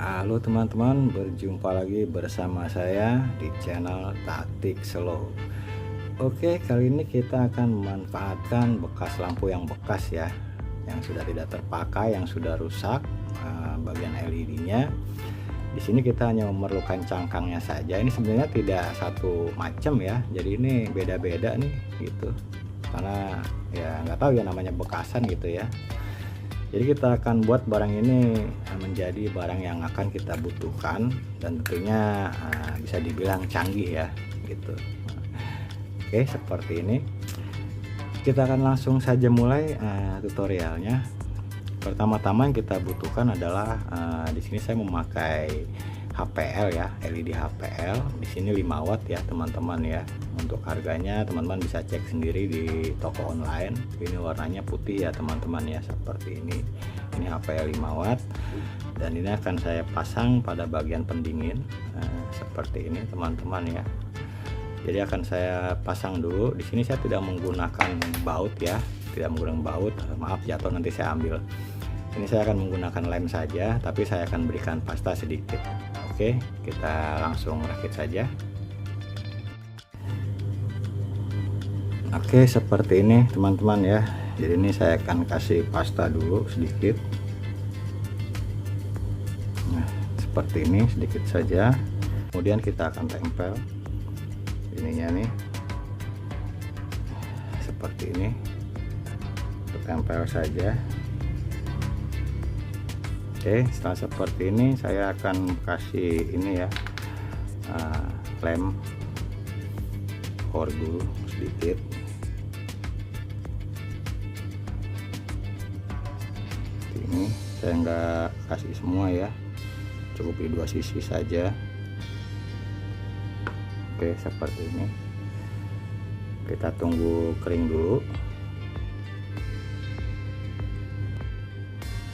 Halo teman-teman, berjumpa lagi bersama saya di channel Taktik Slow. Oke, kali ini kita akan memanfaatkan bekas lampu yang bekas ya, yang sudah tidak terpakai, yang sudah rusak bagian LED-nya. Di sini kita hanya memerlukan cangkangnya saja. Ini sebenarnya tidak satu macam ya, jadi ini beda-beda nih gitu. Karena ya nggak tahu ya, namanya bekasan gitu ya. Jadi kita akan buat barang ini menjadi barang yang akan kita butuhkan dan tentunya bisa dibilang canggih ya gitu. Oke, seperti ini. Kita akan langsung saja mulai tutorialnya. Pertama-tama yang kita butuhkan adalah di sini saya memakai HPL ya, LED HPL. Di sini 5 watt ya teman-teman ya. Untuk harganya teman-teman bisa cek sendiri di toko online. Ini warnanya putih ya teman-teman ya, seperti ini. Ini HPL 5 watt dan ini akan saya pasang pada bagian pendingin seperti ini teman-teman ya. Jadi akan saya pasang dulu. Di sini saya tidak menggunakan baut ya, tidak menggunakan baut. Maaf jatuh, nanti saya ambil. Ini saya akan menggunakan lem saja, tapi saya akan berikan pasta sedikit. Oke, kita langsung rakit saja. Oke, seperti ini teman-teman ya. Jadi ini saya akan kasih pasta dulu sedikit. Nah, seperti ini sedikit saja. Kemudian kita akan tempel ininya nih. Seperti ini. Tempel saja. Oke, setelah seperti ini saya akan kasih ini ya, lem orgu sedikit. Ini saya nggak kasih semua ya, cukup di 2 sisi saja. Oke, seperti ini. Kita tunggu kering dulu.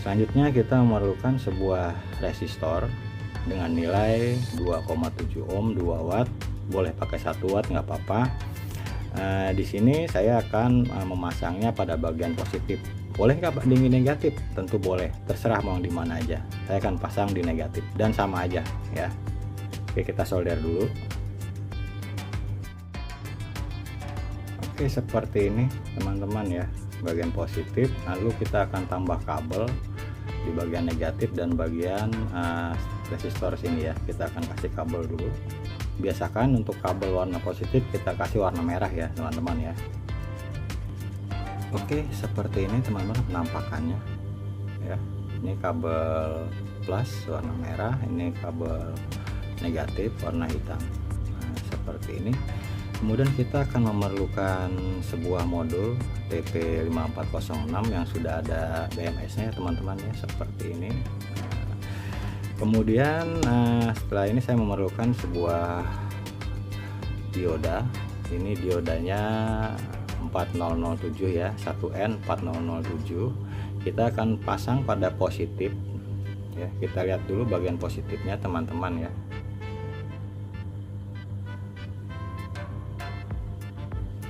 Selanjutnya kita memerlukan sebuah resistor dengan nilai 2,7 ohm 2 watt. Boleh pakai 1 watt nggak apa-apa. Di sini saya akan memasangnya pada bagian positif. Boleh nggak di negatif? Tentu boleh, terserah mau di mana aja. Saya akan pasang di negatif dan sama aja ya. Oke, kita solder dulu. Oke, seperti ini teman-teman ya, bagian positif. Lalu kita akan tambah kabel di bagian negatif dan bagian resistor sini ya. Kita akan kasih kabel dulu. Biasakan untuk kabel warna positif kita kasih warna merah ya teman-teman ya. Oke, seperti ini teman-teman penampakannya ya. Ini kabel plus warna merah, ini kabel negatif warna hitam. Nah, seperti ini. Kemudian kita akan memerlukan sebuah modul TP5406 yang sudah ada BMS-nya teman-teman ya, seperti ini. Kemudian setelah ini saya memerlukan sebuah dioda. Ini diodanya 4007 ya, 1N4007. Kita akan pasang pada positif ya. Kita lihat dulu bagian positifnya teman-teman ya.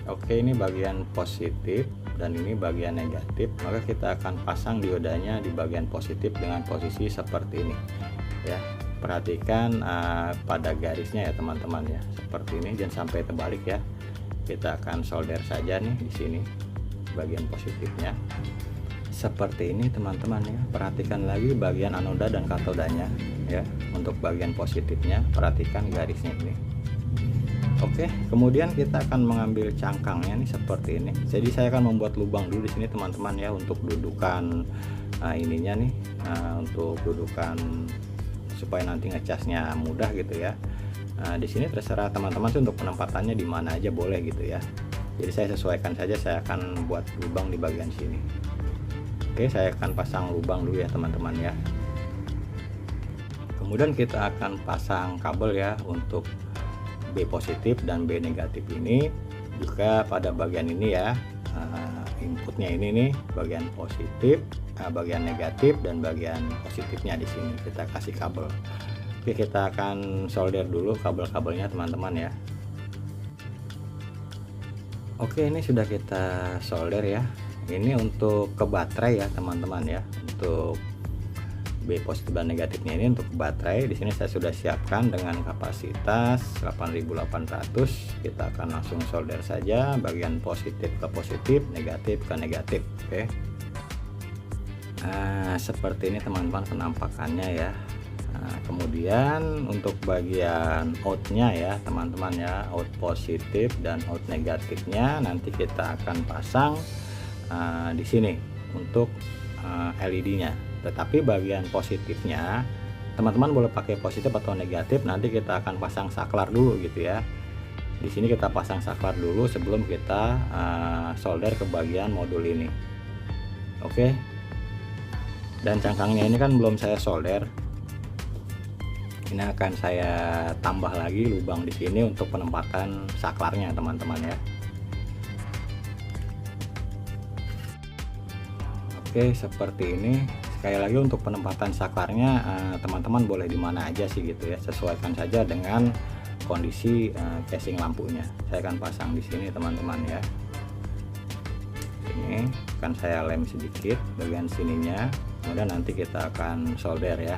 Oke, ini bagian positif dan ini bagian negatif. Maka kita akan pasang diodanya di bagian positif dengan posisi seperti ini ya. Perhatikan pada garisnya ya teman-teman ya, seperti ini, jangan sampai terbalik ya. Kita akan solder saja nih di sini bagian positifnya seperti ini teman-teman ya. Perhatikan lagi bagian anoda dan katodanya ya. Untuk bagian positifnya perhatikan garisnya ini. Oke, kemudian kita akan mengambil cangkangnya nih seperti ini. Jadi saya akan membuat lubang dulu di sini teman-teman ya, untuk dudukan ininya nih, untuk dudukan supaya nanti ngecasnya mudah gitu ya. Di sini terserah teman-teman sih untuk penempatannya di mana aja boleh gitu ya. Jadi saya sesuaikan saja, saya akan buat lubang di bagian sini. Oke, saya akan pasang lubang dulu ya teman-teman ya. Kemudian kita akan pasang kabel ya untuk B positif dan B negatif ini juga pada bagian ini ya. Inputnya ini nih bagian positif, bagian negatif dan bagian positifnya di sini kita kasih kabel. Oke, kita akan solder dulu kabel-kabelnya teman-teman ya. Oke, ini sudah kita solder ya. Ini untuk ke baterai ya teman-teman ya, untuk B positif dan negatifnya ini untuk baterai. Di sini saya sudah siapkan dengan kapasitas 8800. Kita akan langsung solder saja bagian positif ke positif, negatif ke negatif. Oke. Nah, seperti ini teman-teman penampakannya ya. Nah, kemudian untuk bagian outnya ya teman-teman ya, out positif dan out negatifnya nanti kita akan pasang di sini untuk LED-nya. Tetapi bagian positifnya teman-teman boleh pakai positif atau negatif, nanti kita akan pasang saklar dulu gitu ya. Di sini kita pasang saklar dulu sebelum kita solder ke bagian modul ini. Oke. Dan cangkangnya ini kan belum saya solder. Ini akan saya tambah lagi lubang di sini untuk penempatan saklarnya teman-teman ya. Oke, seperti ini. Sekali lagi untuk penempatan saklarnya teman-teman boleh di mana aja sih gitu ya, sesuaikan saja dengan kondisi casing lampunya. Saya akan pasang di sini teman-teman ya. Ini akan saya lem sedikit bagian sininya, kemudian nanti kita akan solder ya.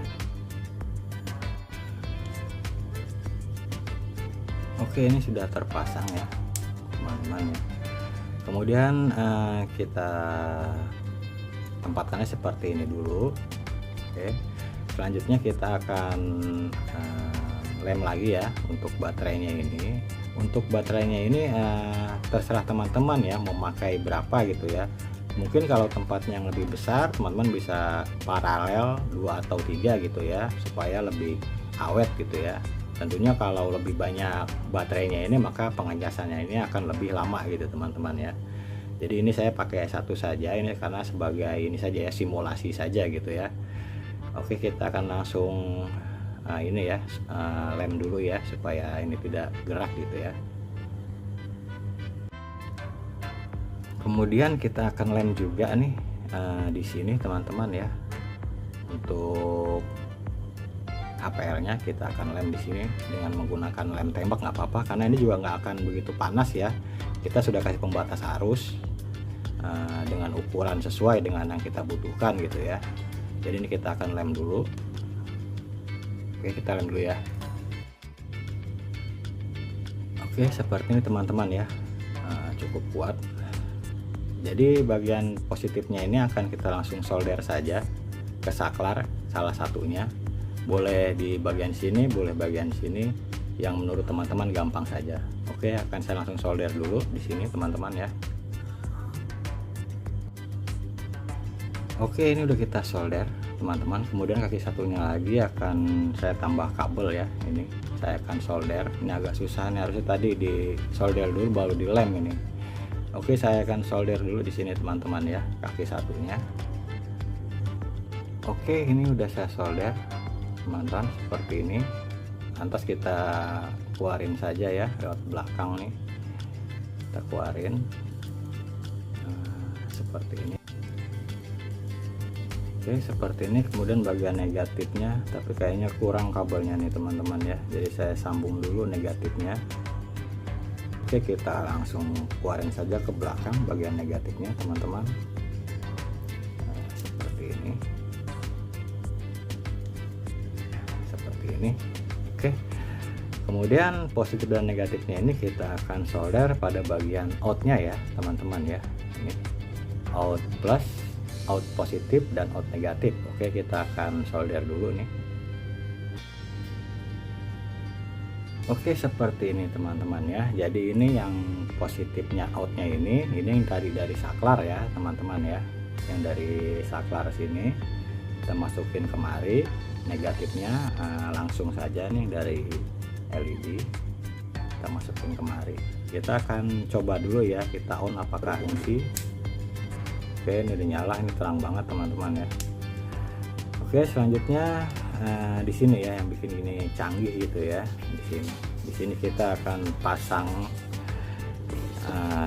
Oke, ini sudah terpasang ya teman-teman ya. Kemudian kita tempatkannya seperti ini dulu. Oke, selanjutnya kita akan lem lagi ya untuk baterainya ini. Untuk baterainya ini terserah teman-teman ya mau memakai berapa gitu ya. Mungkin kalau tempatnya yang lebih besar teman-teman bisa paralel 2 atau 3 gitu ya, supaya lebih awet gitu ya. Tentunya kalau lebih banyak baterainya ini maka pengecasannya ini akan lebih lama gitu teman-teman ya. Jadi ini saya pakai satu saja ini karena sebagai ini saja ya, simulasi saja gitu ya. Oke, kita akan langsung ini ya lem dulu ya supaya ini tidak gerak gitu ya. Kemudian kita akan lem juga nih di sini teman-teman ya. Untuk APL-nya kita akan lem di sini dengan menggunakan lem tembak, nggak apa-apa karena ini juga nggak akan begitu panas ya. Kita sudah kasih pembatas arus dengan ukuran sesuai dengan yang kita butuhkan gitu ya. Jadi ini kita akan lem dulu. Oke, kita lem dulu ya. Oke, seperti ini teman-teman ya. Cukup kuat. Jadi bagian positifnya ini akan kita langsung solder saja ke saklar salah satunya. Boleh di bagian sini, boleh bagian sini, yang menurut teman-teman gampang saja. Oke, akan saya langsung solder dulu di sini teman-teman ya. Oke, ini udah kita solder teman-teman. Kemudian kaki satunya lagi akan saya tambah kabel ya. Ini saya akan solder. Ini agak susah nih, harusnya tadi di solder dulu baru dilem ini. Oke, saya akan solder dulu di sini teman-teman ya, kaki satunya. Oke, ini udah saya solder teman-teman seperti ini. Lantas kita keluarin saja ya lewat belakang nih. Kita keluarin seperti ini. Oke, seperti ini. Kemudian bagian negatifnya, tapi kayaknya kurang kabelnya nih teman-teman ya, jadi saya sambung dulu negatifnya. Oke, kita langsung keluarin saja ke belakang bagian negatifnya teman-teman. Seperti ini, seperti ini. Oke, kemudian positif dan negatifnya ini kita akan solder pada bagian outnya ya teman-teman ya. Ini out plus, out positif dan out negatif. Oke, kita akan solder dulu nih. Oke, seperti ini teman-teman ya. Jadi ini yang positifnya outnya ini yang tadi dari saklar ya teman-teman ya. Yang dari saklar sini kita masukin kemari. Negatifnya langsung saja nih dari LED kita masukin kemari. Kita akan coba dulu ya, kita on apakah fungsi. Oke, ini udah nyala, ini terang banget teman-teman ya. Oke, selanjutnya di sini ya yang bikin ini canggih gitu ya. Di sini kita akan pasang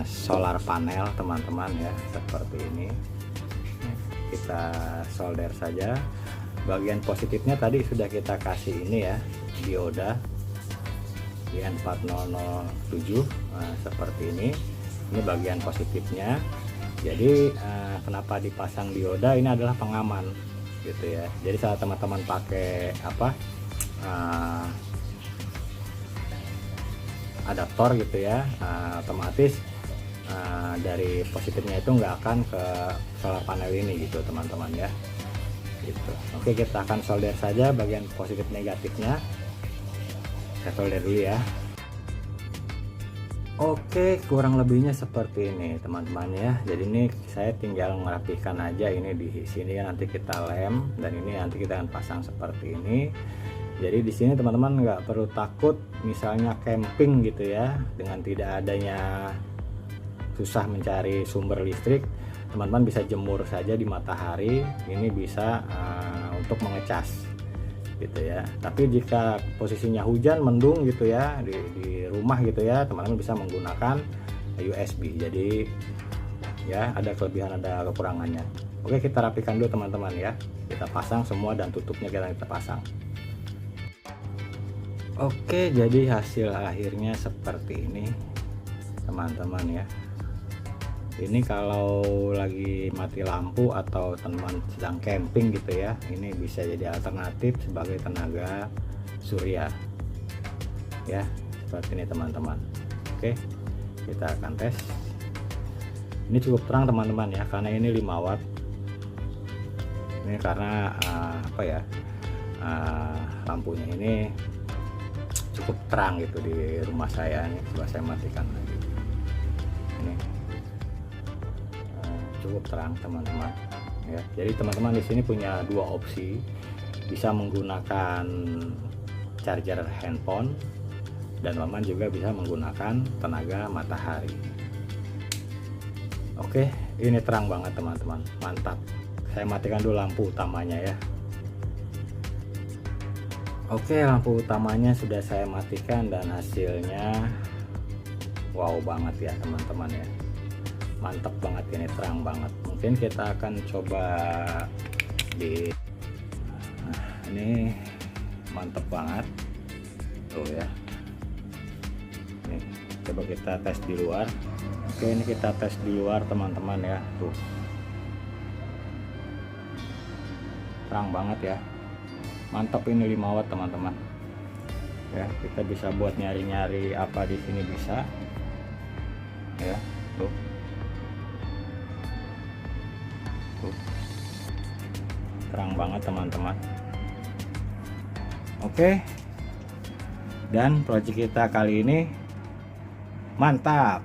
solar panel teman-teman ya, seperti ini. Kita solder saja. Bagian positifnya tadi sudah kita kasih ini ya, dioda IN4007 seperti ini. Ini bagian positifnya. Jadi kenapa dipasang dioda, ini adalah pengaman gitu ya. Jadi saat teman-teman pakai adaptor gitu ya, otomatis dari positifnya itu nggak akan ke solar panel ini gitu teman-teman ya, gitu. Oke, kita akan solder saja bagian positif negatifnya. Saya solder dulu ya. Oke, kurang lebihnya seperti ini teman-teman ya. Jadi ini saya tinggal merapikan aja ini di sini ya, nanti kita lem, dan ini nanti kita akan pasang seperti ini. Jadi di sini teman-teman nggak perlu takut misalnya camping gitu ya, dengan tidak adanya susah mencari sumber listrik, teman-teman bisa jemur saja di matahari. Ini bisa untuk mengecas gitu ya. Tapi jika posisinya hujan mendung gitu ya di rumah gitu ya, teman-teman bisa menggunakan USB. Jadi ya ada kelebihan ada kekurangannya. Oke, kita rapikan dulu teman-teman ya. Kita pasang semua dan tutupnya kita pasang. Oke, jadi hasil akhirnya seperti ini teman-teman ya. Ini kalau lagi mati lampu atau teman sedang camping gitu ya, ini bisa jadi alternatif sebagai tenaga surya ya, seperti ini teman-teman. Oke, kita akan tes. Ini cukup terang teman-teman ya, karena ini 5 watt. Ini karena lampunya ini cukup terang gitu di rumah saya. Ini coba saya matikan lagi. Ini cukup terang teman-teman ya. Jadi teman-teman di sini punya 2 opsi, bisa menggunakan charger handphone, dan teman-teman juga bisa menggunakan tenaga matahari. Oke, ini terang banget teman-teman, mantap. Saya matikan dulu lampu utamanya ya. Oke, lampu utamanya sudah saya matikan dan hasilnya wow banget ya teman-teman ya. Mantap banget, ini terang banget. Mungkin kita akan coba ini mantap banget tuh ya. Ini coba kita tes di luar. Oke, ini kita tes di luar teman-teman ya, tuh terang banget ya, mantap. Ini 5 watt teman-teman ya. Kita bisa buat nyari-nyari apa di sini bisa ya, tuh terang banget teman-teman. Oke, dan project kita kali ini mantap.